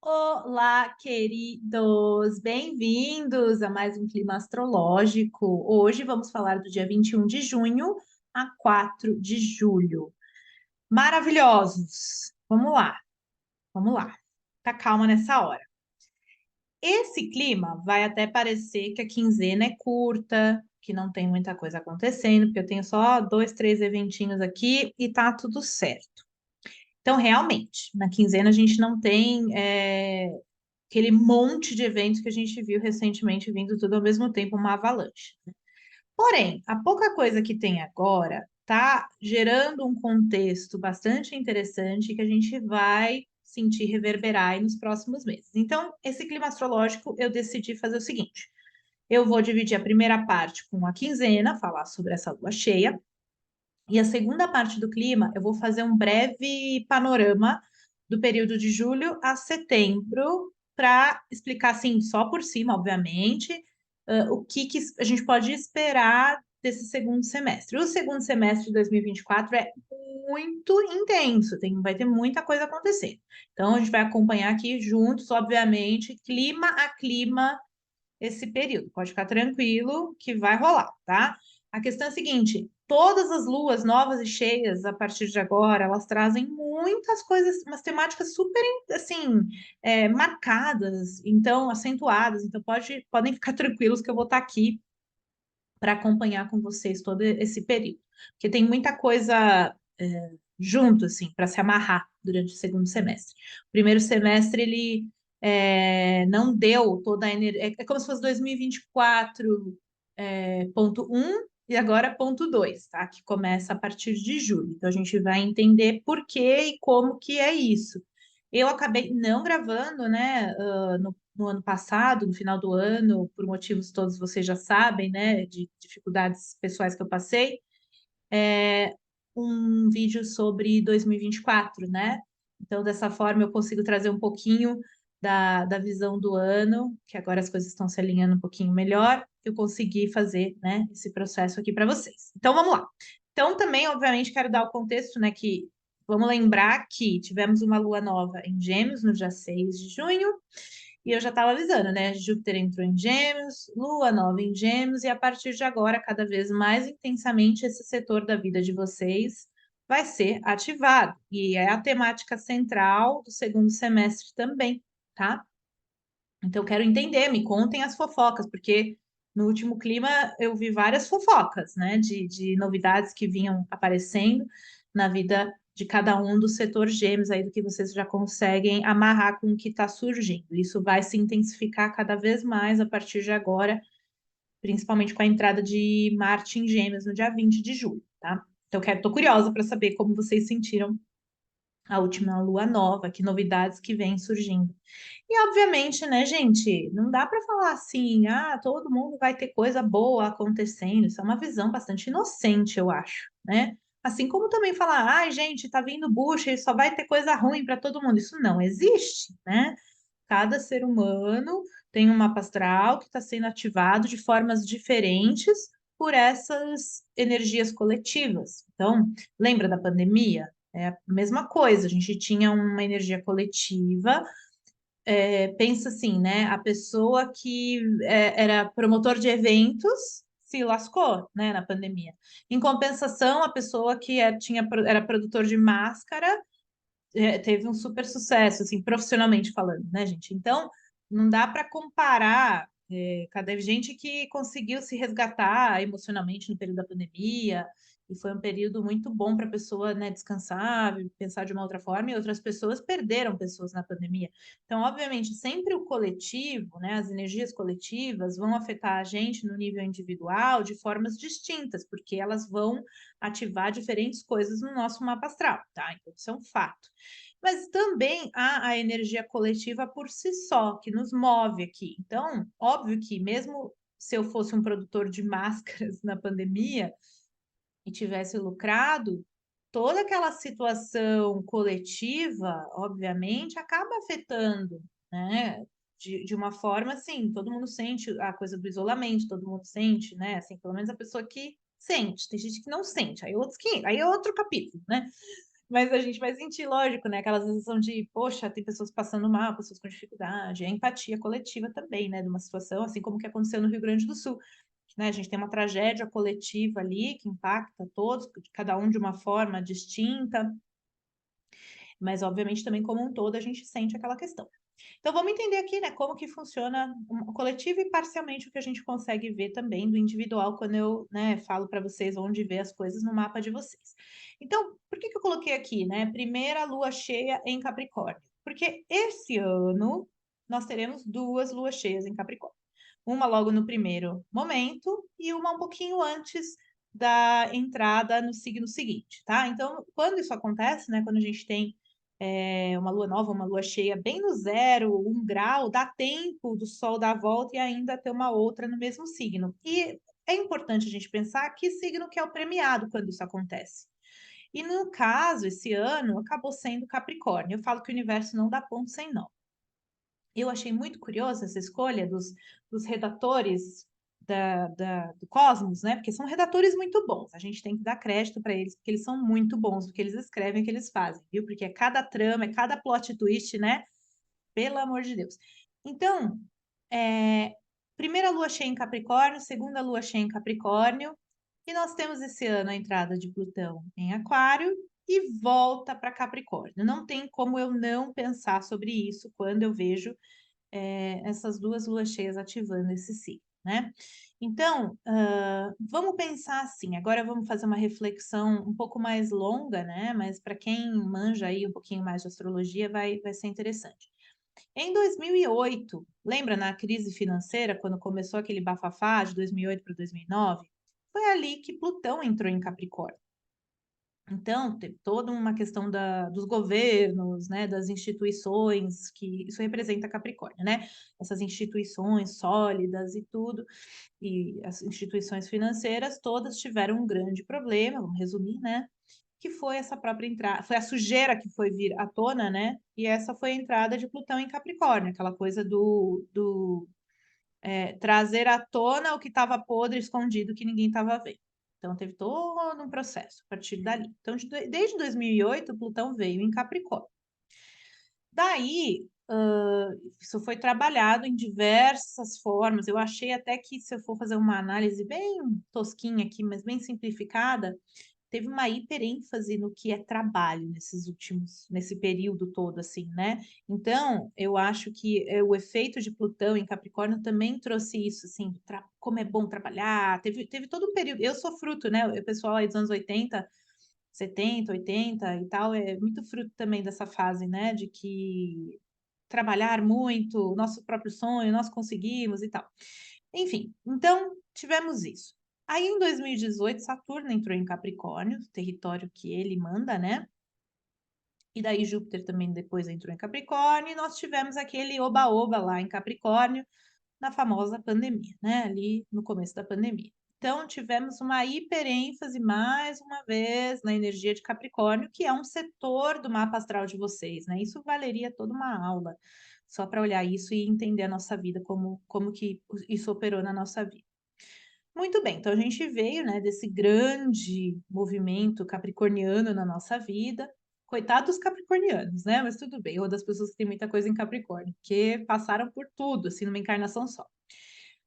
Olá, queridos! Bem-vindos a mais um Clima Astrológico. Hoje vamos falar do dia 21 de junho a 4 de julho. Maravilhosos! Vamos lá. Tá calma nessa hora. Esse clima vai até parecer que a quinzena é curta, que não tem muita coisa acontecendo, porque eu tenho só dois, três eventinhos aqui e tá tudo certo. Então, realmente, na quinzena a gente não tem aquele monte de eventos que a gente viu recentemente vindo tudo ao mesmo tempo, uma avalanche. Porém, a pouca coisa que tem agora está gerando um contexto bastante interessante que a gente vai sentir reverberar aí nos próximos meses. Então, esse clima astrológico, eu decidi fazer o seguinte: eu vou dividir a primeira parte com a quinzena, falar sobre essa lua cheia, e a segunda parte do clima, eu vou fazer um breve panorama do período de julho a setembro, para explicar, assim, só por cima, obviamente, o que a gente pode esperar desse segundo semestre. O segundo semestre de 2024 é muito intenso, vai ter muita coisa acontecendo. Então, a gente vai acompanhar aqui juntos, obviamente, clima a clima, esse período. Pode ficar tranquilo que vai rolar, tá? A questão é a seguinte: todas as luas novas e cheias a partir de agora, elas trazem muitas coisas, umas temáticas super, assim, marcadas, então, acentuadas. Então, podem ficar tranquilos que eu vou estar aqui para acompanhar com vocês todo esse período. Porque tem muita coisa junto, assim, para se amarrar durante o segundo semestre. O primeiro semestre, ele não deu toda a energia. É como se fosse 2024, ponto um e agora ponto 2, tá? Que começa a partir de julho. Então, a gente vai entender por que e como que é isso. Eu acabei não gravando, né, no ano passado, no final do ano, por motivos todos vocês já sabem, né, de dificuldades pessoais que eu passei, um vídeo sobre 2024, né? Então, dessa forma, eu consigo trazer um pouquinho da visão do ano, que agora as coisas estão se alinhando um pouquinho melhor, eu consegui fazer, né, esse processo aqui para vocês. Então, vamos lá. Então, também, obviamente, quero dar o contexto, né, que vamos lembrar que tivemos uma lua nova em Gêmeos no dia 6 de junho, e eu já estava avisando, né? Júpiter entrou em Gêmeos, Lua nova em Gêmeos, e a partir de agora, cada vez mais intensamente, esse setor da vida de vocês vai ser ativado. E é a temática central do segundo semestre também, tá? Então, quero entender, me contem as fofocas, porque no último clima eu vi várias fofocas, né? De novidades que vinham aparecendo na vida de cada um dos setores gêmeos aí do que vocês já conseguem amarrar com o que está surgindo. Isso vai se intensificar cada vez mais a partir de agora, principalmente com a entrada de Marte em Gêmeos no dia 20 de julho, tá? Então, tô curiosa para saber como vocês sentiram a última lua nova, que novidades que vêm surgindo. E, obviamente, né, gente, não dá para falar assim, todo mundo vai ter coisa boa acontecendo. Isso é uma visão bastante inocente, eu acho, né? Assim como também falar, ai, gente, tá vindo bucha e só vai ter coisa ruim para todo mundo. Isso não existe, né? Cada ser humano tem um mapa astral que está sendo ativado de formas diferentes por essas energias coletivas. Então, lembra da pandemia? É a mesma coisa, a gente tinha uma energia coletiva. Pensa assim, né? A pessoa que era promotor de eventos se lascou, né, na pandemia. Em compensação, a pessoa que era produtor de máscara teve um super sucesso, assim, profissionalmente falando, né, gente? Então, não dá para comparar. Cada gente que conseguiu se resgatar emocionalmente no período da pandemia, e foi um período muito bom para a pessoa, né, descansar, pensar de uma outra forma, e outras pessoas perderam pessoas na pandemia. Então, obviamente, sempre o coletivo, né, as energias coletivas vão afetar a gente no nível individual de formas distintas, porque elas vão ativar diferentes coisas no nosso mapa astral, tá? Então, isso é um fato. Mas também há a energia coletiva por si só, que nos move aqui. Então, óbvio que mesmo se eu fosse um produtor de máscaras na pandemia e tivesse lucrado, toda aquela situação coletiva, obviamente, acaba afetando, né? De uma forma assim, todo mundo sente a coisa do isolamento, todo mundo sente, né? Assim, pelo menos a pessoa que sente, tem gente que não sente, aí outros que, aí é outro capítulo, né? Mas a gente vai sentir, lógico, né, aquela sensação de, poxa, tem pessoas passando mal, pessoas com dificuldade, a empatia coletiva também, né, de uma situação, assim como o que aconteceu no Rio Grande do Sul, né, a gente tem uma tragédia coletiva ali que impacta todos, cada um de uma forma distinta, mas obviamente também como um todo a gente sente aquela questão. Então vamos entender aqui, né, como que funciona o coletivo e parcialmente o que a gente consegue ver também do individual quando eu, né, falo para vocês onde ver as coisas no mapa de vocês. Então, por que que eu coloquei aqui, né, primeira lua cheia em Capricórnio? Porque esse ano nós teremos duas luas cheias em Capricórnio. Uma logo no primeiro momento e uma um pouquinho antes da entrada no signo seguinte, tá? Então, quando isso acontece, né, quando a gente tem uma lua nova, uma lua cheia bem no 0, 1 grau, dá tempo do Sol dar a volta e ainda ter uma outra no mesmo signo. E é importante a gente pensar que signo que é o premiado quando isso acontece. E no caso, esse ano, acabou sendo Capricórnio. Eu falo que o universo não dá ponto sem nó. Eu achei muito curiosa essa escolha dos redatores do Cosmos, né? Porque são redatores muito bons. A gente tem que dar crédito para eles, porque eles são muito bons no que eles escrevem, o que eles fazem, viu? Porque é cada trama, é cada plot twist, né? Pelo amor de Deus. Então, primeira lua cheia em Capricórnio, segunda lua cheia em Capricórnio, e nós temos esse ano a entrada de Plutão em Aquário e volta para Capricórnio. Não tem como eu não pensar sobre isso quando eu vejo essas duas luas cheias ativando esse signo, né? Então, vamos pensar assim. Agora vamos fazer uma reflexão um pouco mais longa, né? Mas para quem manja aí um pouquinho mais de astrologia, vai ser interessante. Em 2008, lembra na crise financeira, quando começou aquele bafafá de 2008 para 2009? Foi ali que Plutão entrou em Capricórnio. Então, teve toda uma questão dos governos, né, das instituições, que isso representa Capricórnio, né? Essas instituições sólidas e tudo, e as instituições financeiras todas tiveram um grande problema, vamos resumir, né? Que foi essa própria entrada, foi a sujeira que foi vir à tona, né? E essa foi a entrada de Plutão em Capricórnio, aquela coisa do trazer à tona o que estava podre, escondido, que ninguém estava vendo. Então, teve todo um processo a partir dali. Então, desde 2008, Plutão veio em Capricórnio. Daí, isso foi trabalhado em diversas formas. Eu achei até que, se eu for fazer uma análise bem tosquinha aqui, mas bem simplificada, teve uma hiperênfase no que é trabalho nesse período todo, assim, né? Então, eu acho que o efeito de Plutão em Capricórnio também trouxe isso, assim, como é bom trabalhar. Teve todo um período. Eu sou fruto, né? O pessoal aí dos anos 80, 70, 80 e tal, é muito fruto também dessa fase, né? De que trabalhar muito, nosso próprio sonho, nós conseguimos e tal. Enfim, então tivemos isso. Aí em 2018, Saturno entrou em Capricórnio, território que ele manda, né? E daí Júpiter também depois entrou em Capricórnio, e nós tivemos aquele oba-oba lá em Capricórnio, na famosa pandemia, né? Ali no começo da pandemia. Então, tivemos uma hiperênfase, mais uma vez, na energia de Capricórnio, que é um setor do mapa astral de vocês, né? Isso valeria toda uma aula, só para olhar isso e entender a nossa vida, como que isso operou na nossa vida. Muito bem, então a gente veio, né, desse grande movimento capricorniano na nossa vida. Coitados dos capricornianos, né? Mas tudo bem, ou das pessoas que têm muita coisa em Capricórnio, porque passaram por tudo, assim, numa encarnação só.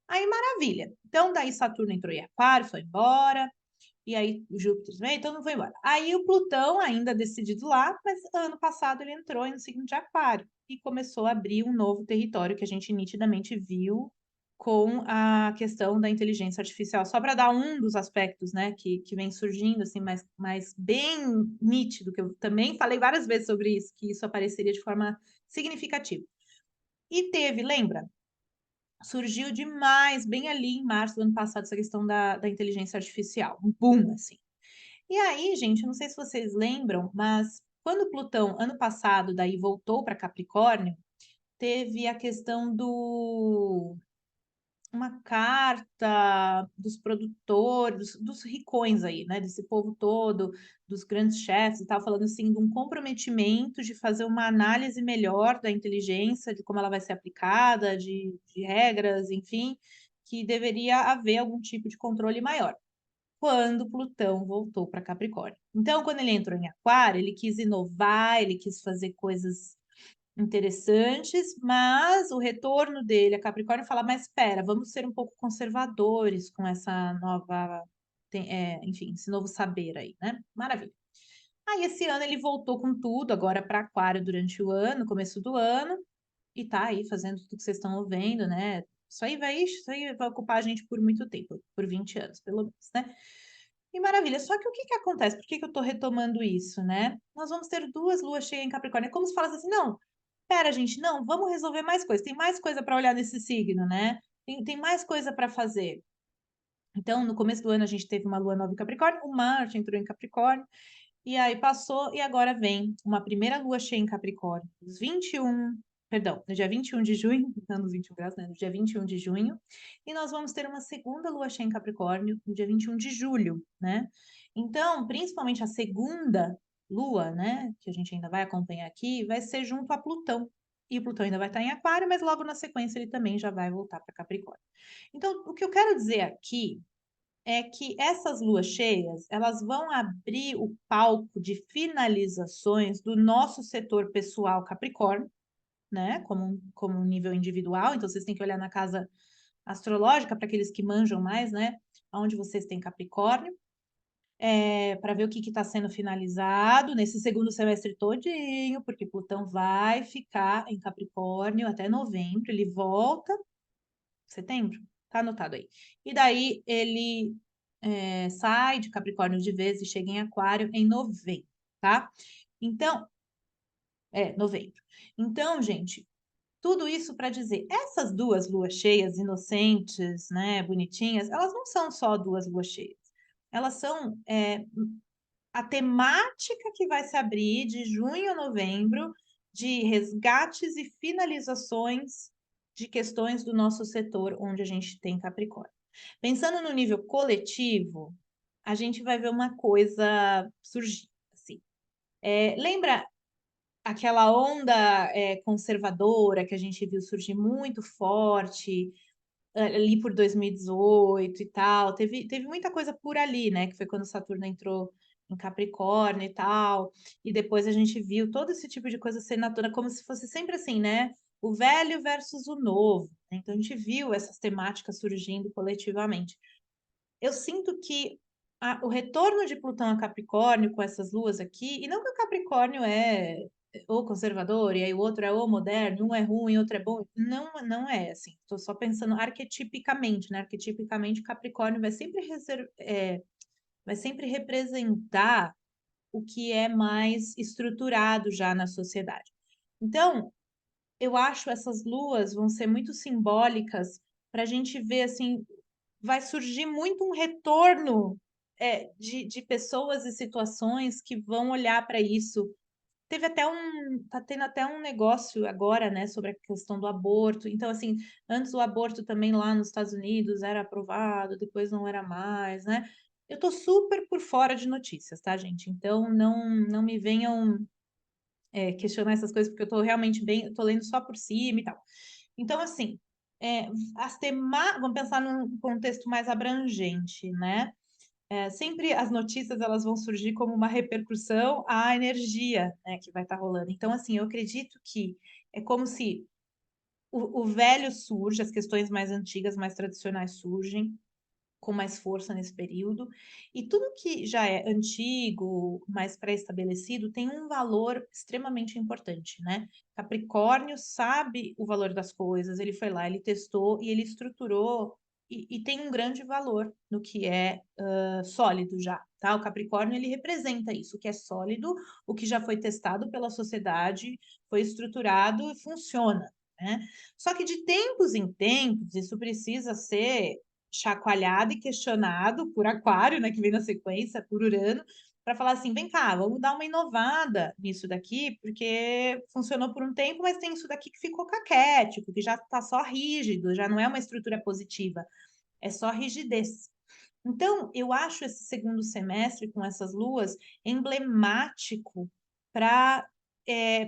Aí, maravilha. Então, daí Saturno entrou em Aquário, foi embora, e aí o Júpiter também, então não foi embora. Aí o Plutão, ainda decidido lá, mas ano passado ele entrou no signo de Aquário e começou a abrir um novo território que a gente nitidamente viu com a questão da inteligência artificial. Só para dar um dos aspectos, né, que vem surgindo, assim, mais bem nítido, que eu também falei várias vezes sobre isso, que isso apareceria de forma significativa. E teve, lembra? Surgiu demais, bem ali em março do ano passado, essa questão da inteligência artificial. Um boom, assim. E aí, gente, eu não sei se vocês lembram, mas quando Plutão, ano passado, daí voltou para Capricórnio, teve a questão uma carta dos produtores, dos ricões aí, né, desse povo todo, dos grandes chefes e tal, falando assim de um comprometimento de fazer uma análise melhor da inteligência, de como ela vai ser aplicada, de regras, enfim, que deveria haver algum tipo de controle maior. quando Plutão voltou para Capricórnio. Então, quando ele entrou em Aquário, ele quis inovar, ele quis fazer coisas interessantes, mas o retorno dele a Capricórnio fala, mas espera, vamos ser um pouco conservadores com essa nova, enfim, esse novo saber aí, né? Maravilha. Aí esse ano ele voltou com tudo, agora para Aquário durante o ano, começo do ano, e tá aí fazendo tudo que vocês estão vendo, né? Isso aí vai ocupar a gente por muito tempo, por 20 anos, pelo menos, né? E maravilha. Só que o que que acontece? Por que que eu tô retomando isso, né? Nós vamos ter duas luas cheias em Capricórnio. É como se falasse assim, não, pera, gente, não, vamos resolver mais coisas. Tem mais coisa para olhar nesse signo, né? Tem mais coisa para fazer. Então, no começo do ano, a gente teve uma lua nova em Capricórnio, o Marte entrou em Capricórnio, e aí passou, e agora vem uma primeira lua cheia em Capricórnio, nos 21, perdão, no dia 21 de junho, não nos 21 graus, né? No dia 21 de junho, e nós vamos ter uma segunda lua cheia em Capricórnio no dia 21 de julho, né? Então, principalmente a segunda lua, né, que a gente ainda vai acompanhar aqui, vai ser junto a Plutão. E o Plutão ainda vai estar em Aquário, mas logo na sequência ele também já vai voltar para Capricórnio. Então, o que eu quero dizer aqui é que essas luas cheias, elas vão abrir o palco de finalizações do nosso setor pessoal Capricórnio, né? Como um nível individual. Então, vocês têm que olhar na casa astrológica, para aqueles que manjam mais, né? Onde vocês têm Capricórnio, para ver o que está sendo finalizado nesse segundo semestre todinho, porque Plutão vai ficar em Capricórnio até novembro, ele volta setembro, tá anotado aí. E daí ele sai de Capricórnio de vez e chega em Aquário em novembro, tá? Então, novembro. Então, gente, tudo isso para dizer, essas duas luas cheias inocentes, né, bonitinhas, elas não são só duas luas cheias. Elas são a temática que vai se abrir de junho a novembro de resgates e finalizações de questões do nosso setor onde a gente tem Capricórnio. Pensando no nível coletivo, a gente vai ver uma coisa surgir, assim. Lembra aquela onda conservadora que a gente viu surgir muito forte ali por 2018 e tal? Teve muita coisa por ali, né? Que foi quando Saturno entrou em Capricórnio e tal, e depois a gente viu todo esse tipo de coisa ser natural, como se fosse sempre assim, né? O velho versus o novo, né? Então a gente viu essas temáticas surgindo coletivamente. Eu sinto que o retorno de Plutão a Capricórnio com essas luas aqui, e não que o Capricórnio é o conservador, e aí o outro é o moderno, um é ruim, outro é bom. Não, não é assim. Estou só pensando arquetipicamente, né? Arquetipicamente, Capricórnio vai sempre representar o que é mais estruturado já na sociedade. Então, eu acho essas luas vão ser muito simbólicas para a gente ver assim, vai surgir muito um retorno de pessoas e situações que vão olhar para isso. Tá tendo até um negócio agora, né, sobre a questão do aborto. Então, assim, antes o aborto também lá nos Estados Unidos era aprovado, depois não era mais, né? Eu tô super por fora de notícias, tá, gente? Então, não me venham questionar essas coisas, porque eu tô realmente bem, eu tô lendo só por cima e tal. Então, assim, vamos pensar num contexto mais abrangente, né? Sempre as notícias elas vão surgir como uma repercussão à energia, né, que vai estar rolando. Então, assim, eu acredito que é como se o velho surge, as questões mais antigas, mais tradicionais surgem, com mais força nesse período, e tudo que já é antigo, mais pré-estabelecido, tem um valor extremamente importante, né? Capricórnio sabe o valor das coisas, ele foi lá, ele testou e ele estruturou e tem um grande valor no que é sólido já, tá? O Capricórnio, ele representa isso, o que é sólido, o que já foi testado pela sociedade, foi estruturado e funciona, né? Só que de tempos em tempos, isso precisa ser chacoalhado e questionado por Aquário, né, que vem na sequência, por Urano, para falar assim, vem cá, vamos dar uma inovada nisso daqui, porque funcionou por um tempo, mas tem isso daqui que ficou caquético, que já está só rígido, já não é uma estrutura positiva, é só rigidez. Então, eu acho esse segundo semestre com essas luas emblemático para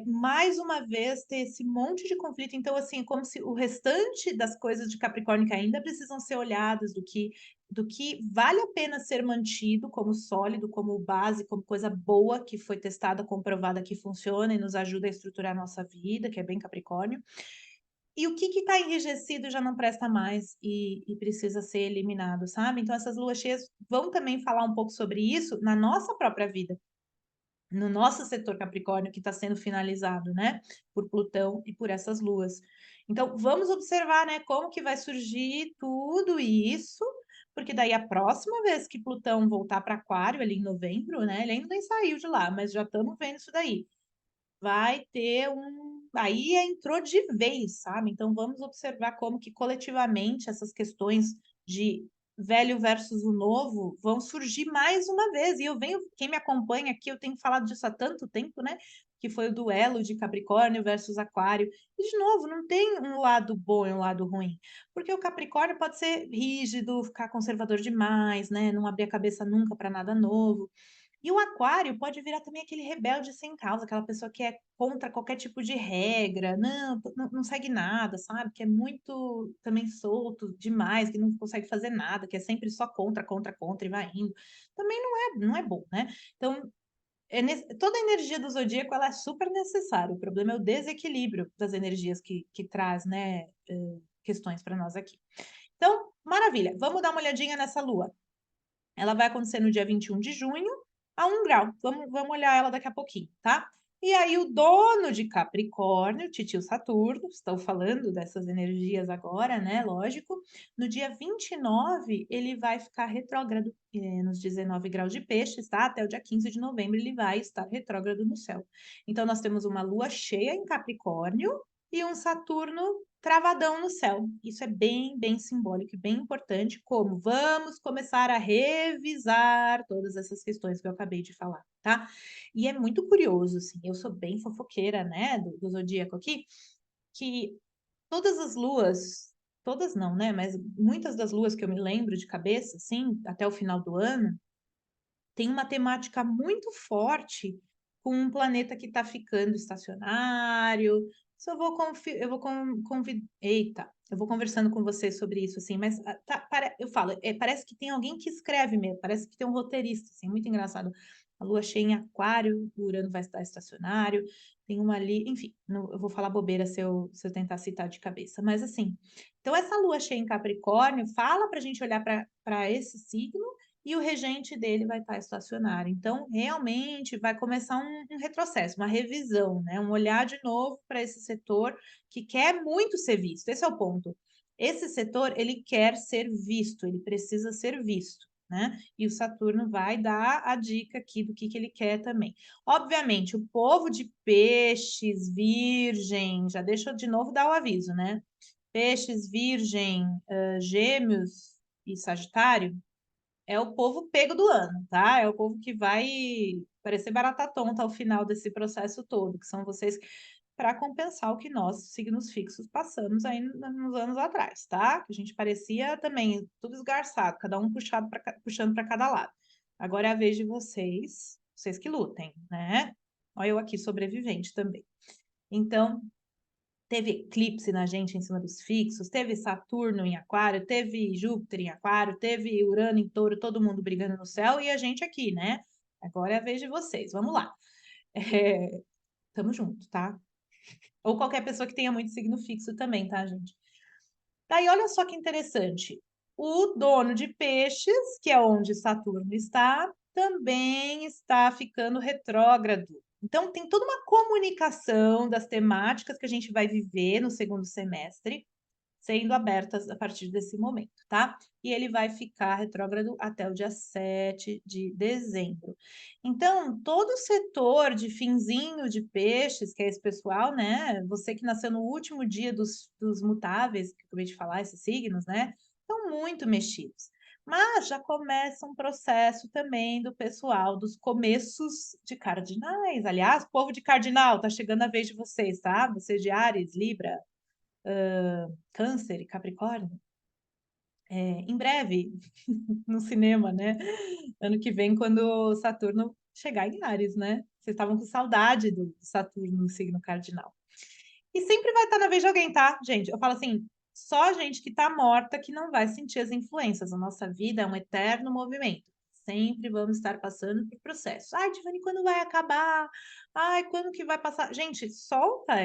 mais uma vez ter esse monte de conflito. Então, assim, como se o restante das coisas de Capricórnio que ainda precisam ser olhadas, do que do que vale a pena ser mantido como sólido, como base, como coisa boa que foi testada, comprovada que funciona e nos ajuda a estruturar a nossa vida, que é bem Capricórnio. E o que está enrijecido já não presta mais e precisa ser eliminado, sabe? Então, essas luas cheias vão também falar um pouco sobre isso na nossa própria vida, no nosso setor Capricórnio, que está sendo finalizado, né? Por Plutão e por essas luas. Então, vamos observar, né? Como que vai surgir tudo isso, porque daí a próxima vez que Plutão voltar para Aquário, ali em novembro, né? Ele ainda nem saiu de lá, mas já estamos vendo isso daí. Vai ter um. Aí entrou de vez, sabe? Então vamos observar como que coletivamente essas questões de velho versus o novo vão surgir mais uma vez. E eu venho, quem me acompanha aqui, eu tenho falado disso há tanto tempo, né? Que foi o duelo de Capricórnio versus Aquário. E, de novo, não tem um lado bom e um lado ruim. Porque o Capricórnio pode ser rígido, ficar conservador demais, né? Não abrir a cabeça nunca para nada novo. E o aquário pode virar também aquele rebelde sem causa, aquela pessoa que é contra qualquer tipo de regra, não segue nada, sabe? Que é muito também solto demais, que não consegue fazer nada, que é sempre só contra, contra, contra e vai indo. Também não é bom, né? Então, toda a energia do zodíaco ela é super necessária. O problema é o desequilíbrio das energias que traz, né, questões para nós aqui. Então, maravilha. Vamos dar uma olhadinha nessa lua. Ela vai acontecer no dia 21 de junho, a 1 grau. Vamos olhar ela daqui a pouquinho, tá? E aí, o dono de Capricórnio, Titio Saturno, estou falando dessas energias agora, né? Lógico. No dia 29, ele vai ficar retrógrado, nos 19 graus de peixes, tá? Até o dia 15 de novembro, ele vai estar retrógrado no céu. Então, nós temos uma lua cheia em Capricórnio e um Saturno travadão no céu. Isso é bem, bem simbólico e bem importante, como vamos começar a revisar todas essas questões que eu acabei de falar, tá? E é muito curioso, assim, eu sou bem fofoqueira, né, do zodíaco aqui, que todas as luas, todas não, né, mas muitas das luas que eu me lembro de cabeça, assim, até o final do ano, tem uma temática muito forte com um planeta que está ficando estacionário. Isso eu vou eita, eu vou conversando com você sobre isso, assim, mas eu falo, parece que tem alguém que escreve mesmo, parece que tem um roteirista, assim, muito engraçado. A lua cheia em aquário, o Urano vai estar estacionário, tem uma ali, enfim, eu vou falar bobeira se eu tentar citar de cabeça, mas assim, então essa lua cheia em Capricórnio fala para a gente olhar para esse signo e o regente dele vai estar estacionário. Então, realmente vai começar um retrocesso, uma revisão, né? Um olhar de novo para esse setor que quer muito ser visto. Esse é o ponto. Esse setor, ele quer ser visto, ele precisa ser visto, né? E o Saturno vai dar a dica aqui do que ele quer também. Obviamente, o povo de peixes, virgem, já deixa eu de novo dar o aviso, né? Peixes, virgem, gêmeos e sagitário, é o povo pego do ano, tá? É o povo que vai parecer barata tonta ao final desse processo todo, que são vocês para compensar o que nós, signos fixos, passamos aí nos anos atrás, tá? Que a gente parecia também tudo esgarçado, cada um puxando para cada lado. Agora é a vez de vocês que lutem, né? Olha eu aqui sobrevivente também. Então, teve eclipse na gente em cima dos fixos, teve Saturno em Aquário, teve Júpiter em Aquário, teve Urano em Touro, todo mundo brigando no céu e a gente aqui, né? Agora é a vez de vocês, vamos lá. Tamo junto, tá? Ou qualquer pessoa que tenha muito signo fixo também, tá, gente? Daí, olha só que interessante. O dono de peixes, que é onde Saturno está, também está ficando retrógrado. Então, tem toda uma comunicação das temáticas que a gente vai viver no segundo semestre, sendo abertas a partir desse momento, tá? E ele vai ficar retrógrado até o dia 7 de dezembro. Então, todo o setor de finzinho de peixes, que é esse pessoal, né? Você que nasceu no último dia dos mutáveis, que eu acabei de falar, esses signos, né? Estão muito mexidos. Mas já começa um processo também do pessoal dos começos de cardinais. Aliás, povo de cardinal, tá chegando a vez de vocês, tá? Vocês de Áries, Libra, Câncer e Capricórnio, em breve, no cinema, né? Ano que vem, quando Saturno chegar em Áries, né? Vocês estavam com saudade do Saturno no signo cardinal. E sempre vai estar na vez de alguém, tá, gente? Eu falo assim, Só gente que está morta que não vai sentir as influências. A nossa vida é um eterno movimento. Sempre vamos estar passando por processo. Ai, Tiffany, quando vai acabar? Ai, quando que vai passar? Gente, solta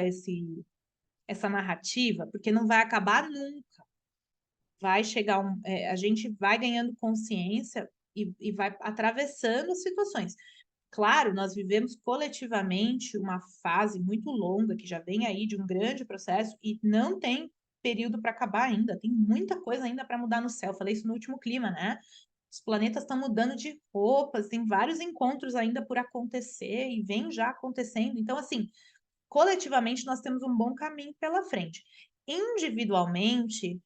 essa narrativa, porque não vai acabar nunca. Vai chegar a gente vai ganhando consciência e vai atravessando situações. Claro, nós vivemos coletivamente uma fase muito longa, que já vem aí de um grande processo, e não tem período para acabar ainda, tem muita coisa ainda para mudar no céu. Falei isso no último clima, né? Os planetas estão mudando de roupas, tem vários encontros ainda por acontecer e vem já acontecendo. Então, assim, coletivamente nós temos um bom caminho pela frente. Individualmente,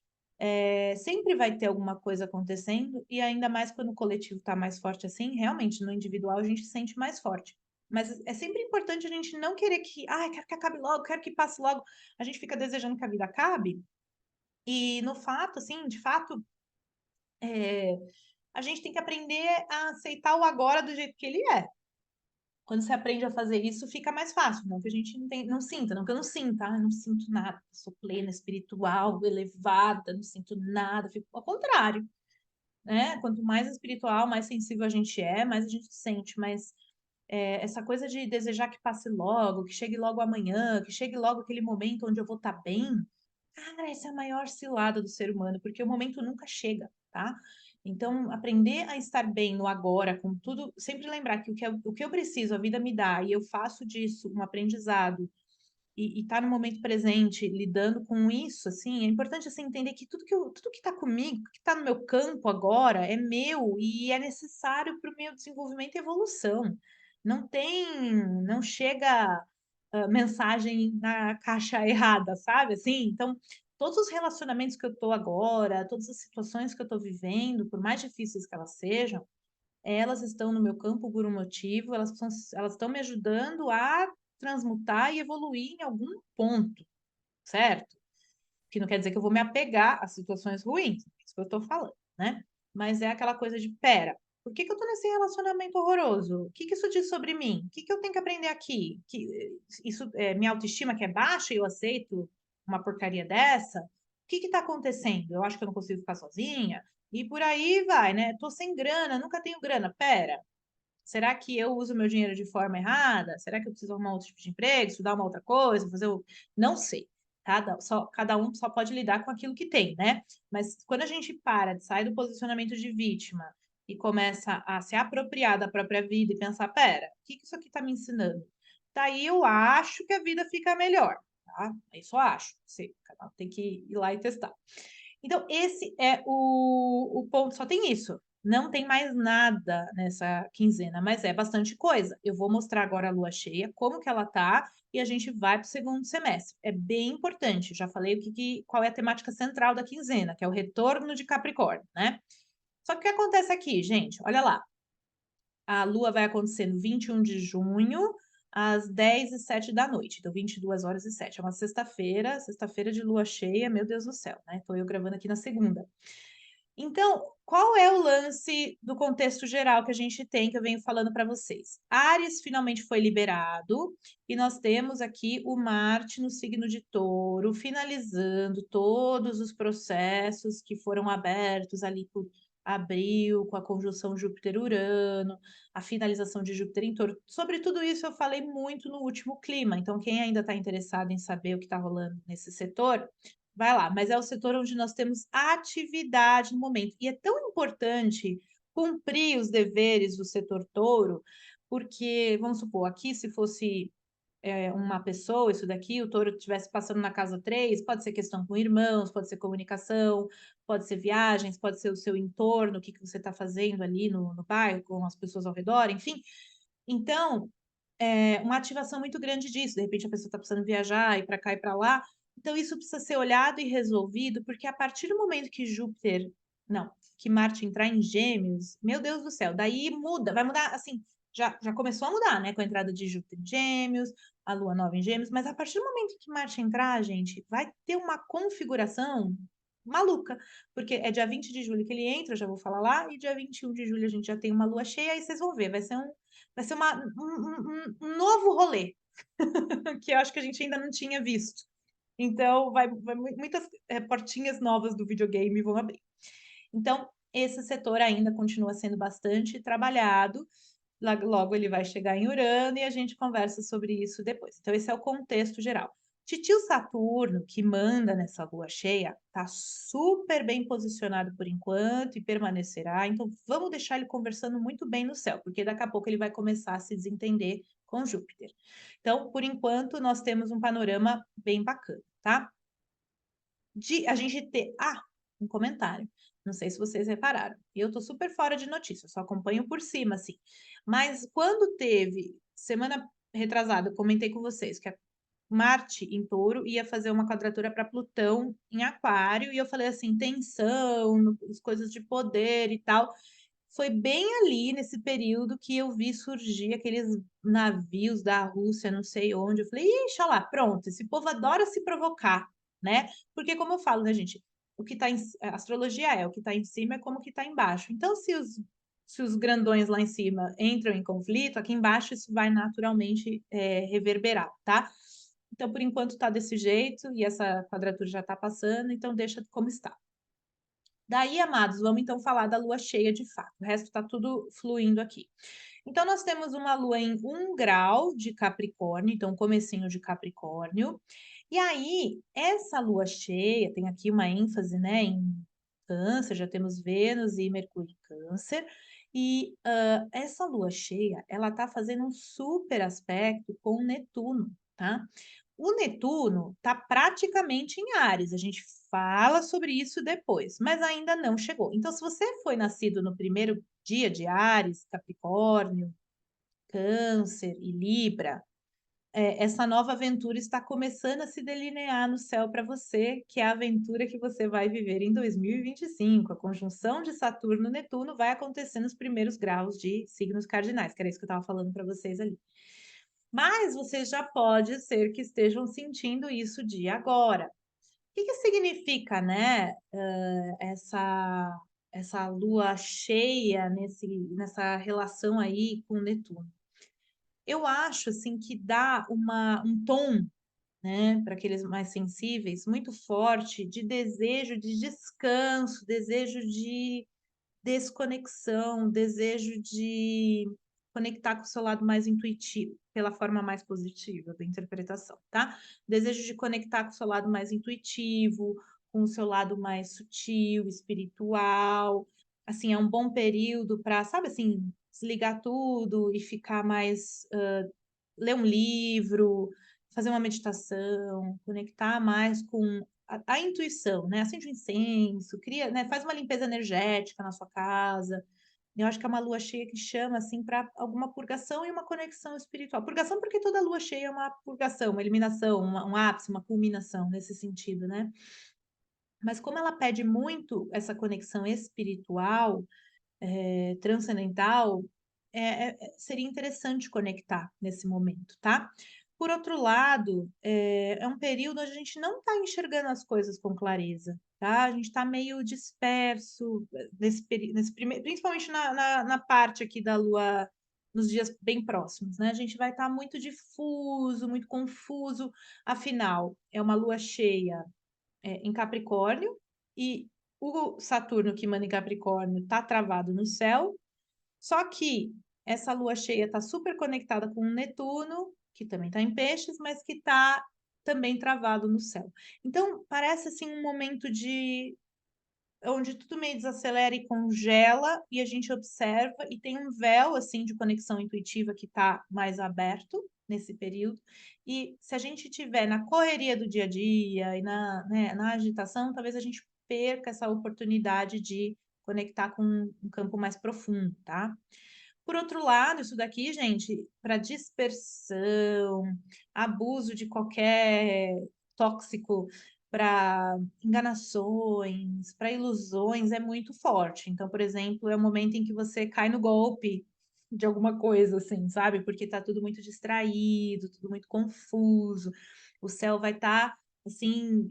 sempre vai ter alguma coisa acontecendo, e ainda mais quando o coletivo está mais forte assim, realmente no individual a gente se sente mais forte. Mas é sempre importante a gente não querer que, quero que acabe logo, quero que passe logo. A gente fica desejando que a vida acabe, e no fato, assim, de fato, é, a gente tem que aprender a aceitar o agora do jeito que ele é. Quando você aprende a fazer isso, fica mais fácil. Não que a gente não sinta, não que eu não sinta, eu não sinto nada, sou plena, espiritual, elevada, não sinto nada, fico ao contrário, né? Quanto mais espiritual, mais sensível a gente é, mais a gente sente, mas essa coisa de desejar que passe logo, que chegue logo amanhã, que chegue logo aquele momento onde eu vou estar bem, cara, essa é a maior cilada do ser humano, porque o momento nunca chega, tá? Então, aprender a estar bem no agora, com tudo, sempre lembrar que o que eu preciso, a vida me dá, e eu faço disso um aprendizado, e estar no momento presente, lidando com isso, assim, é importante, assim, entender que tudo que está comigo, que está no meu campo agora, é meu, e é necessário para o meu desenvolvimento e evolução. Não chega mensagem na caixa errada, sabe? Assim, então, todos os relacionamentos que eu estou agora, todas as situações que eu estou vivendo, por mais difíceis que elas sejam, elas estão no meu campo por um motivo, elas estão me ajudando a transmutar e evoluir em algum ponto, certo? Que não quer dizer que eu vou me apegar a situações ruins, é isso que eu estou falando, né? Mas é aquela coisa de, pera, por que que eu tô nesse relacionamento horroroso? O que que isso diz sobre mim? O que que eu tenho que aprender aqui? Isso é minha autoestima que é baixa e eu aceito uma porcaria dessa? O que que tá acontecendo? Eu acho que eu não consigo ficar sozinha? E por aí vai, né? Tô sem grana, nunca tenho grana. Pera, será que eu uso meu dinheiro de forma errada? Será que eu preciso arrumar outro tipo de emprego, estudar uma outra coisa, fazer o... Não sei. Cada um só pode lidar com aquilo que tem, né? Mas quando a gente para de sair do posicionamento de vítima e começa a se apropriar da própria vida e pensar, pera, o que que isso aqui está me ensinando? Daí eu acho que a vida fica melhor, tá? Isso eu acho. Você, cada um tem que ir lá e testar. Então, esse é o ponto, só tem isso. Não tem mais nada nessa quinzena, mas é bastante coisa. Eu vou mostrar agora a lua cheia, como que ela tá, e a gente vai para o segundo semestre. É bem importante. Já falei qual é a temática central da quinzena, que é o retorno de Capricórnio, né? Só que o que acontece aqui, gente? Olha lá. A lua vai acontecer no 21 de junho, às 10h07 da noite. Então, 22h07. É uma sexta-feira de lua cheia, meu Deus do céu, né? Estou eu gravando aqui na segunda. Então, qual é o lance do contexto geral que a gente tem, que eu venho falando para vocês? Áries finalmente foi liberado, e nós temos aqui o Marte no signo de Touro, finalizando todos os processos que foram abertos ali por abril, com a conjunção Júpiter-Urano, a finalização de Júpiter em Touro. Sobre tudo isso eu falei muito no último clima, então quem ainda está interessado em saber o que está rolando nesse setor, vai lá, mas é o setor onde nós temos atividade no momento. E é tão importante cumprir os deveres do setor touro, porque, vamos supor, aqui se fosse uma pessoa, isso daqui, o touro estivesse passando na casa 3, pode ser questão com irmãos, pode ser comunicação, pode ser viagens, pode ser o seu entorno, o que, que você está fazendo ali no bairro, com as pessoas ao redor, enfim. Então, uma ativação muito grande disso. De repente a pessoa está precisando viajar, ir para cá e para lá. Então isso precisa ser olhado e resolvido, porque a partir do momento que que Marte entrar em Gêmeos, meu Deus do céu, daí muda, vai mudar, assim, já começou a mudar, né, com a entrada de Júpiter em Gêmeos, a Lua nova em Gêmeos, mas a partir do momento que Marte entrar, gente, vai ter uma configuração maluca, porque é dia 20 de julho que ele entra, já vou falar lá, e dia 21 de julho a gente já tem uma lua cheia, aí vocês vão ver, vai ser um novo rolê, que eu acho que a gente ainda não tinha visto. Então, muitas portinhas novas do videogame vão abrir. Então, esse setor ainda continua sendo bastante trabalhado. Logo ele vai chegar em Urano e a gente conversa sobre isso depois. Então, esse é o contexto geral. Titio Saturno, que manda nessa lua cheia, está super bem posicionado por enquanto e permanecerá. Então, vamos deixar ele conversando muito bem no céu, porque daqui a pouco ele vai começar a se desentender com Júpiter. Então, por enquanto, nós temos um panorama bem bacana, tá? A gente ter. Ah, um comentário. Não sei se vocês repararam. Eu tô super fora de notícias, só acompanho por cima, assim. Mas quando teve, semana retrasada, eu comentei com vocês que a Marte em Touro ia fazer uma quadratura para Plutão em Aquário, e eu falei assim: tensão, as coisas de poder e tal. Foi bem ali nesse período que eu vi surgir aqueles navios da Rússia, não sei onde. Eu falei, ixi, olha lá, pronto, esse povo adora se provocar, né? Porque, como eu falo, né, gente, o que tá a astrologia o que está em cima é como o que está embaixo. Então, se os grandões lá em cima entram em conflito, aqui embaixo isso vai naturalmente reverberar, tá? Então, por enquanto está desse jeito e essa quadratura já está passando, então deixa como está. Daí, amados, vamos então falar da lua cheia de fato. O resto está tudo fluindo aqui. Então, nós temos uma lua em 1 grau de Capricórnio, então comecinho de Capricórnio. E aí, essa lua cheia, tem aqui uma ênfase, né, em Câncer, já temos Vênus e Mercúrio em Câncer. E essa lua cheia, ela está fazendo um super aspecto com Netuno, tá? O Netuno está praticamente em Áries, a gente fala sobre isso depois, mas ainda não chegou. Então, se você foi nascido no primeiro dia de Áries, Capricórnio, Câncer e Libra, essa nova aventura está começando a se delinear no céu para você, que é a aventura que você vai viver em 2025. A conjunção de Saturno e Netuno vai acontecer nos primeiros graus de signos cardinais, que era isso que eu estava falando para vocês ali. Mas vocês já pode ser que estejam sentindo isso de agora. O que significa, né, essa lua cheia nessa relação aí com Netuno? Eu acho assim que dá um tom, né, para aqueles mais sensíveis, muito forte de desejo de descanso, desejo de desconexão, desejo de conectar com o seu lado mais intuitivo, pela forma mais positiva da interpretação, tá? Desejo de conectar com o seu lado mais intuitivo, com o seu lado mais sutil, espiritual. Assim, é um bom período para, sabe assim, desligar tudo e ficar mais, ler um livro, fazer uma meditação, conectar mais com a intuição, né? Acende um incenso, cria, né? Faz uma limpeza energética na sua casa. Eu acho que é uma lua cheia que chama assim para alguma purgação e uma conexão espiritual. Purgação porque toda lua cheia é uma purgação, uma eliminação, um ápice, uma culminação nesse sentido, né? Mas como ela pede muito essa conexão espiritual, transcendental, seria interessante conectar nesse momento, tá? Por outro lado, é um período onde a gente não está enxergando as coisas com clareza, tá? A gente está meio disperso nesse primeiro, principalmente na parte aqui da Lua, nos dias bem próximos, né? A gente vai estar muito difuso, muito confuso. Afinal, é uma Lua cheia em Capricórnio e o Saturno que manda em Capricórnio está travado no céu, só que essa lua cheia está super conectada com o Netuno, que também está em Peixes, mas que está também travado no céu. Então, parece assim um momento de onde tudo meio desacelera e congela e a gente observa e tem um véu assim de conexão intuitiva que está mais aberto nesse período. E se a gente tiver na correria do dia a dia e na agitação, talvez a gente perca essa oportunidade de conectar com um campo mais profundo, tá? Por outro lado, isso daqui, gente, para dispersão, abuso de qualquer tóxico, para enganações, para ilusões, é muito forte. Então, por exemplo, é o momento em que você cai no golpe de alguma coisa, assim, sabe? Porque está tudo muito distraído, tudo muito confuso. O céu vai estar assim,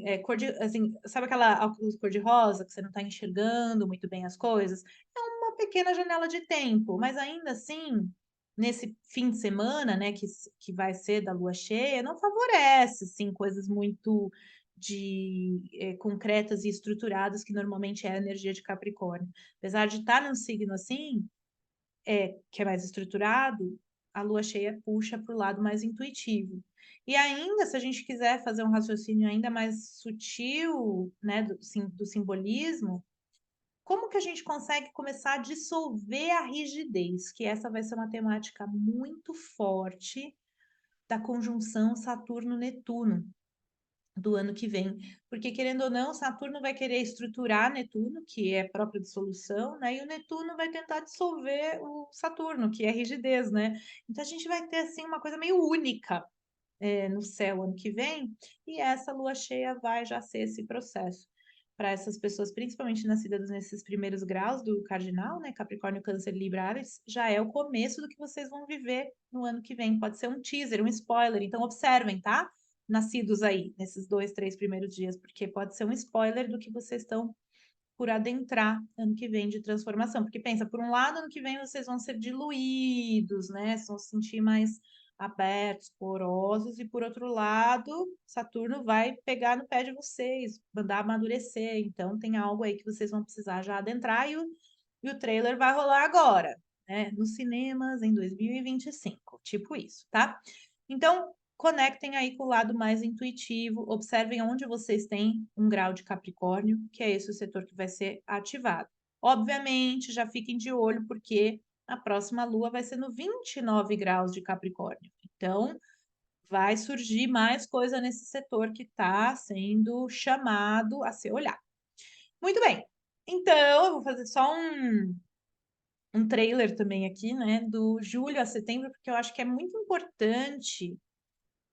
assim, sabe aquela óculos cor-de-rosa que você não está enxergando muito bem as coisas? Uma pequena janela de tempo, mas ainda assim nesse fim de semana, né, que vai ser da lua cheia, não favorece, assim, coisas muito concretas e estruturadas, que normalmente é a energia de Capricórnio. Apesar de estar num signo assim, que é mais estruturado, a lua cheia puxa para o lado mais intuitivo. E ainda, se a gente quiser fazer um raciocínio ainda mais sutil, né, do simbolismo, como que a gente consegue começar a dissolver a rigidez? Que essa vai ser uma temática muito forte da conjunção Saturno-Netuno do ano que vem. Porque, querendo ou não, Saturno vai querer estruturar Netuno, que é própria dissolução, né? E o Netuno vai tentar dissolver o Saturno, que é rigidez, né? Então, a gente vai ter, assim, uma coisa meio única no céu ano que vem, e essa lua cheia vai já ser esse processo. Para essas pessoas, principalmente nascidas nesses primeiros graus do cardinal, né? Capricórnio, Câncer, Libra, Áries, já é o começo do que vocês vão viver no ano que vem. Pode ser um teaser, um spoiler. Então, observem, tá? Nascidos aí, nesses 2, 3 primeiros dias, porque pode ser um spoiler do que vocês estão por adentrar ano que vem de transformação. Porque pensa, por um lado, ano que vem vocês vão ser diluídos, né? Vocês vão se sentir mais abertos, porosos, e por outro lado, Saturno vai pegar no pé de vocês, mandar amadurecer. Então, tem algo aí que vocês vão precisar já adentrar, e o trailer vai rolar agora, né? Nos cinemas em 2025, tipo isso, tá? Então, conectem aí com o lado mais intuitivo, observem onde vocês têm um grau de Capricórnio, que é esse o setor que vai ser ativado. Obviamente, já fiquem de olho, porque a próxima lua vai ser no 29 graus de Capricórnio. Então, vai surgir mais coisa nesse setor que está sendo chamado a ser olhado. Muito bem. Então, eu vou fazer só um trailer também aqui, né, do julho a setembro, porque eu acho que é muito importante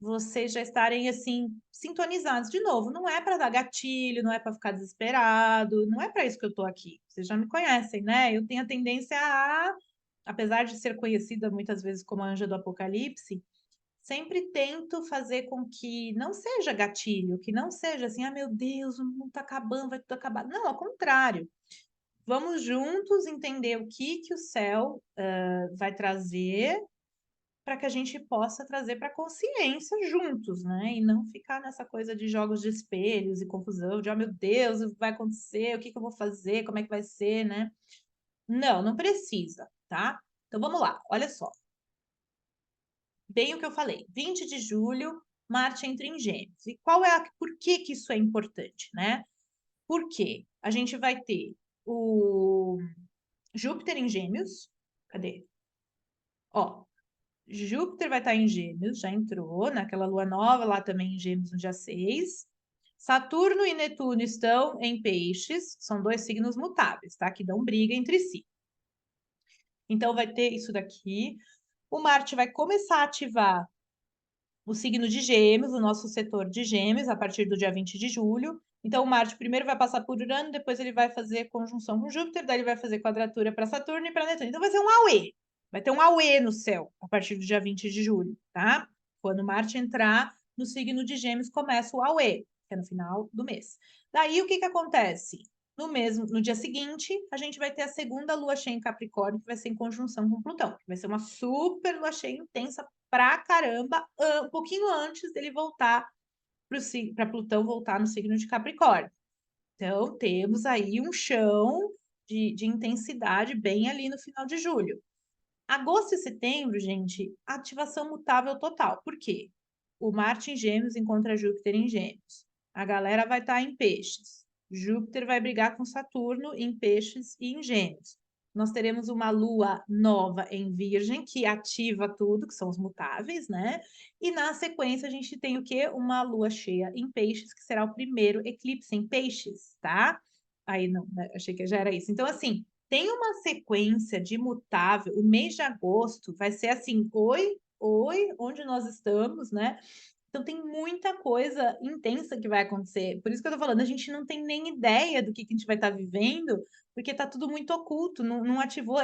vocês já estarem assim sintonizados de novo. Não é para dar gatilho, não é para ficar desesperado, não é para isso que eu estou aqui. Vocês já me conhecem, né? Eu tenho a tendência apesar de ser conhecida muitas vezes como a anja do apocalipse, sempre tento fazer com que não seja gatilho, que não seja assim, ah, meu Deus, o mundo está acabando, vai tudo acabar. Não, ao contrário. Vamos juntos entender o que o céu vai trazer, para que a gente possa trazer para a consciência juntos, né? E não ficar nessa coisa de jogos de espelhos e confusão, de, oh meu Deus, o que vai acontecer, o que eu vou fazer, como é que vai ser, né? Não, não precisa, tá? Então vamos lá, olha só. Bem o que eu falei, 20 de julho, Marte entra em Gêmeos. E por que que isso é importante, né? Porque a gente vai ter o Júpiter em Gêmeos. Cadê? Ó, Júpiter vai estar em Gêmeos, já entrou, naquela lua nova lá também em Gêmeos no dia 6. Saturno e Netuno estão em Peixes, são dois signos mutáveis, tá? Que dão briga entre si. Então vai ter isso daqui. O Marte vai começar a ativar o signo de Gêmeos, o nosso setor de Gêmeos, a partir do dia 20 de julho. Então, o Marte primeiro vai passar por Urano, depois ele vai fazer conjunção com Júpiter, daí ele vai fazer quadratura para Saturno e para Netuno. Então, vai ser um auê. Vai ter um auê no céu a partir do dia 20 de julho, tá? Quando Marte entrar no signo de Gêmeos, começa o auê, que é no final do mês. Daí, o que que acontece? No dia seguinte, a gente vai ter a segunda lua cheia em Capricórnio, que vai ser em conjunção com Plutão, que vai ser uma super lua cheia intensa pra caramba, um pouquinho antes dele voltar para Plutão voltar no signo de Capricórnio. Então, temos aí um chão de intensidade bem ali no final de julho. Agosto e setembro, gente, ativação mutável total. Por quê? O Marte em Gêmeos encontra Júpiter em Gêmeos. A galera vai estar em Peixes. Júpiter vai brigar com Saturno em Peixes e em Gêmeos. Nós teremos uma lua nova em Virgem, que ativa tudo, que são os mutáveis, né? E na sequência a gente tem o quê? Uma lua cheia em Peixes, que será o primeiro eclipse em Peixes, tá? Aí não, né? Achei que já era isso. Então, assim, tem uma sequência de mutável. O mês de agosto vai ser assim, oi, oi, onde nós estamos, né? Então tem muita coisa intensa que vai acontecer. Por isso que eu tô falando, a gente não tem nem ideia do que a gente vai estar vivendo, porque tá tudo muito oculto, não ativou.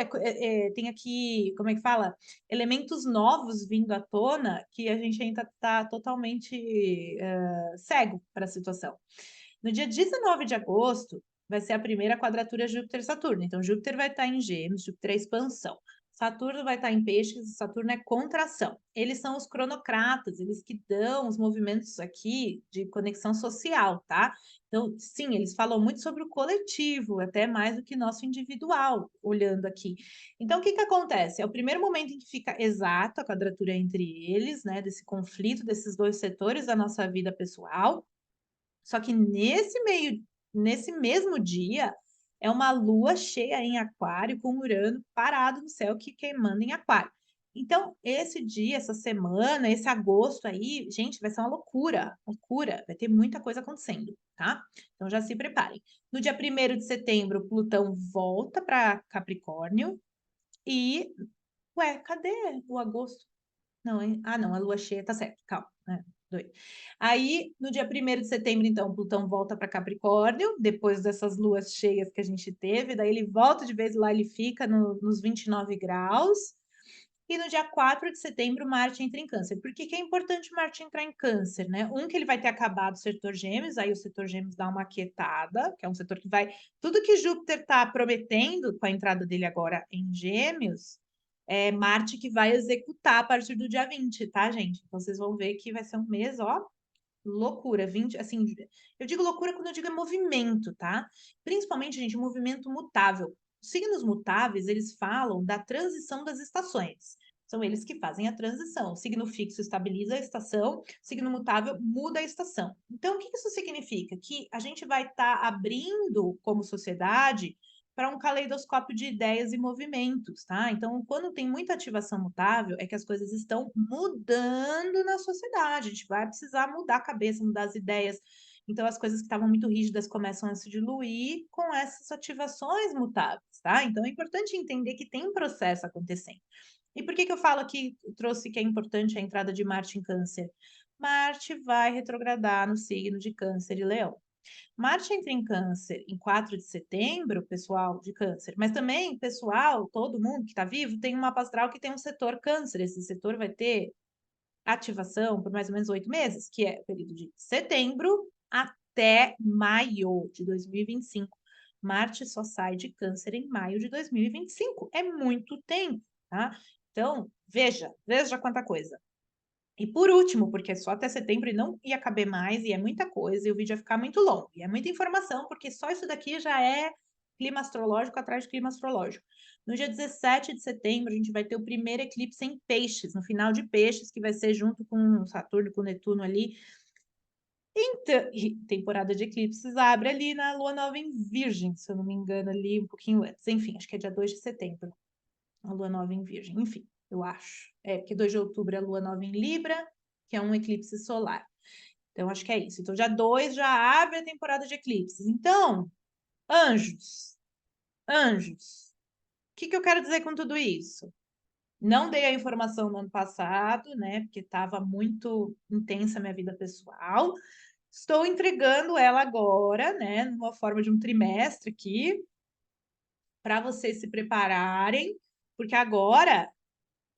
Tem aqui, como é que fala? Elementos novos vindo à tona que a gente ainda está totalmente cego para a situação. No dia 19 de agosto, vai ser a primeira quadratura Júpiter-Saturno. Então, Júpiter vai estar em Gêmeos, Júpiter é expansão. Saturno vai estar em peixes, Saturno é contração. Eles são os cronocratas, eles que dão os movimentos aqui de conexão social, tá? Então, sim, eles falam muito sobre o coletivo, até mais do que nosso individual, olhando aqui. Então, o que que acontece? É o primeiro momento em que fica exata a quadratura entre eles, né? Desse conflito desses dois setores da nossa vida pessoal. Só que nesse mesmo dia, é uma lua cheia em Aquário com Urano parado no céu que queimando em Aquário. Então, esse dia, essa semana, esse agosto aí, gente, vai ser uma loucura, loucura, vai ter muita coisa acontecendo, tá? Então já se preparem. No dia 1º de setembro, Plutão volta para Capricórnio e, ué, cadê o agosto? Não, hein? Ah, não, a lua cheia tá certo, calma. Doido. Aí, no dia 1º de setembro, então, Plutão volta para Capricórnio, depois dessas luas cheias que a gente teve, daí ele volta de vez lá, ele fica nos 29 graus. E no dia 4 de setembro, Marte entra em Câncer. Por que que é importante Marte entrar em Câncer, né? Que ele vai ter acabado o setor Gêmeos, aí o setor Gêmeos dá uma quietada, que é um setor que vai. Tudo que Júpiter está prometendo com a entrada dele agora em Gêmeos, é Marte que vai executar a partir do dia 20, tá, gente? Então vocês vão ver que vai ser um mês, ó, loucura, 20, assim, eu digo loucura quando eu digo é movimento, tá? Principalmente, gente, movimento mutável. Os signos mutáveis, eles falam da transição das estações. São eles que fazem a transição. O signo fixo estabiliza a estação, o signo mutável muda a estação. Então, o que isso significa? Que a gente vai estar abrindo, como sociedade, para um caleidoscópio de ideias e movimentos, tá? Então, quando tem muita ativação mutável, é que as coisas estão mudando na sociedade. A gente vai precisar mudar a cabeça, mudar as ideias. Então, as coisas que estavam muito rígidas começam a se diluir com essas ativações mutáveis, tá? Então, é importante entender que tem um processo acontecendo. E por que que eu falo que trouxe que é importante a entrada de Marte em Câncer? Marte vai retrogradar no signo de Câncer e Leão. Marte entra em Câncer em 4 de setembro, pessoal de Câncer, mas também, pessoal, todo mundo que está vivo, tem um mapa astral que tem um setor Câncer. Esse setor vai ter ativação por mais ou menos 8 meses, que é o período de setembro até maio de 2025. Marte só sai de Câncer em maio de 2025. É muito tempo, tá? Então, veja quanta coisa. E por último, porque é só até setembro e não ia caber mais, e é muita coisa, e o vídeo ia ficar muito longo, e é muita informação, porque só isso daqui já é clima astrológico atrás de clima astrológico. No dia 17 de setembro, a gente vai ter o primeiro eclipse em Peixes, no final de Peixes, que vai ser junto com Saturno, com Netuno ali. Então, temporada de eclipses abre ali na lua nova em Virgem, se eu não me engano, ali um pouquinho antes. Enfim, acho que é dia 2 de setembro, a lua nova em Virgem. Enfim, eu acho. É, porque 2 de outubro é a lua nova em Libra, que é um eclipse solar. Então, acho que é isso. Então, dia 2 já abre a temporada de eclipses. Então, anjos, anjos, o que que eu quero dizer com tudo isso? Não dei a informação no ano passado, né? Porque estava muito intensa a minha vida pessoal. Estou entregando ela agora, né? Numa forma de um trimestre aqui, para vocês se prepararem, porque agora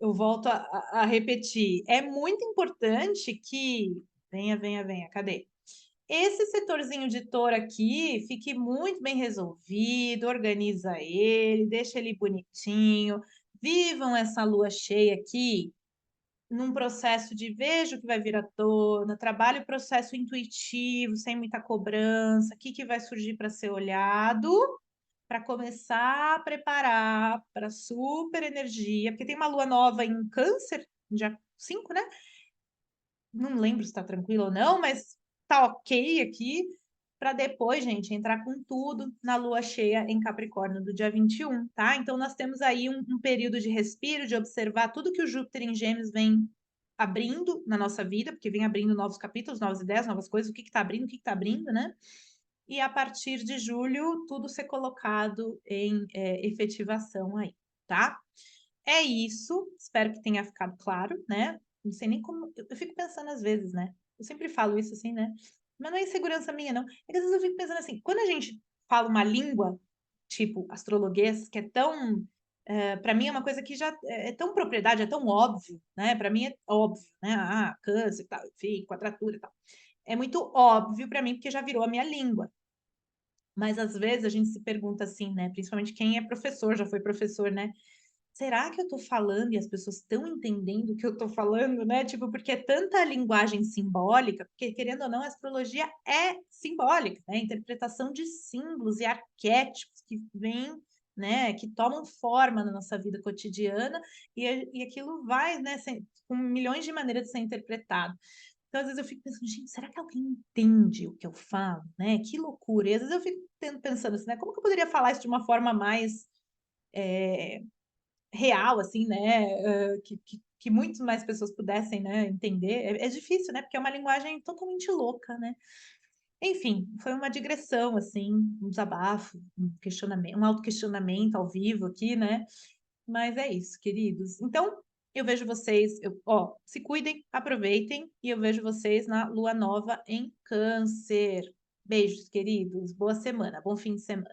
eu volto a repetir. É muito importante que. Venha, cadê? Esse setorzinho de touro aqui fique muito bem resolvido, organiza ele, deixa ele bonitinho. Vivam essa lua cheia aqui num processo de vejo o que vai vir à tona, trabalhe o processo intuitivo, sem muita cobrança, o que que vai surgir para ser olhado, para começar a preparar para super energia, porque tem uma lua nova em Câncer, dia 5, né? Não lembro se está tranquilo ou não, mas tá ok aqui, para depois, gente, entrar com tudo na lua cheia em Capricórnio do dia 21, tá? Então, nós temos aí um período de respiro, de observar tudo que o Júpiter em Gêmeos vem abrindo na nossa vida, porque vem abrindo novos capítulos, novas ideias, novas coisas, o que está abrindo, o que está abrindo, né? E a partir de julho, tudo ser colocado em efetivação aí, tá? É isso, espero que tenha ficado claro, né? Não sei nem como. Eu fico pensando às vezes, né? Eu sempre falo isso assim, né? Mas não é insegurança minha, não. É que às vezes eu fico pensando assim, quando a gente fala uma língua, tipo astrologuês, que é tão. Para mim é uma coisa que já é tão propriedade, é tão óbvio, né? Para mim é óbvio, né? Ah, câncer e tal, enfim, quadratura e tal. É muito óbvio para mim, porque já virou a minha língua. Mas às vezes a gente se pergunta assim, né? Principalmente quem é professor, já foi professor, né? será que eu tô falando e as pessoas estão entendendo o que eu tô falando, né? Tipo, porque é tanta linguagem simbólica, porque querendo ou não, a astrologia é simbólica, né? Interpretação de símbolos e arquétipos que vêm, né? Que tomam forma na nossa vida cotidiana e aquilo vai, né? Com milhões de maneiras de ser interpretado. Então, às vezes eu fico pensando, gente, será que alguém entende o que eu falo, né? Que loucura. E às vezes eu fico pensando assim, né? Como que eu poderia falar isso de uma forma mais real, assim, né? Que muitas mais pessoas pudessem, né, entender. É difícil, né? Porque é uma linguagem totalmente louca, né? Enfim, foi uma digressão, assim, um desabafo, um questionamento, um autoquestionamento ao vivo aqui, né? Mas é isso, queridos. Então, eu vejo vocês, ó, se cuidem, aproveitem, e eu vejo vocês na lua nova em Câncer. Beijos, queridos. Boa semana, bom fim de semana.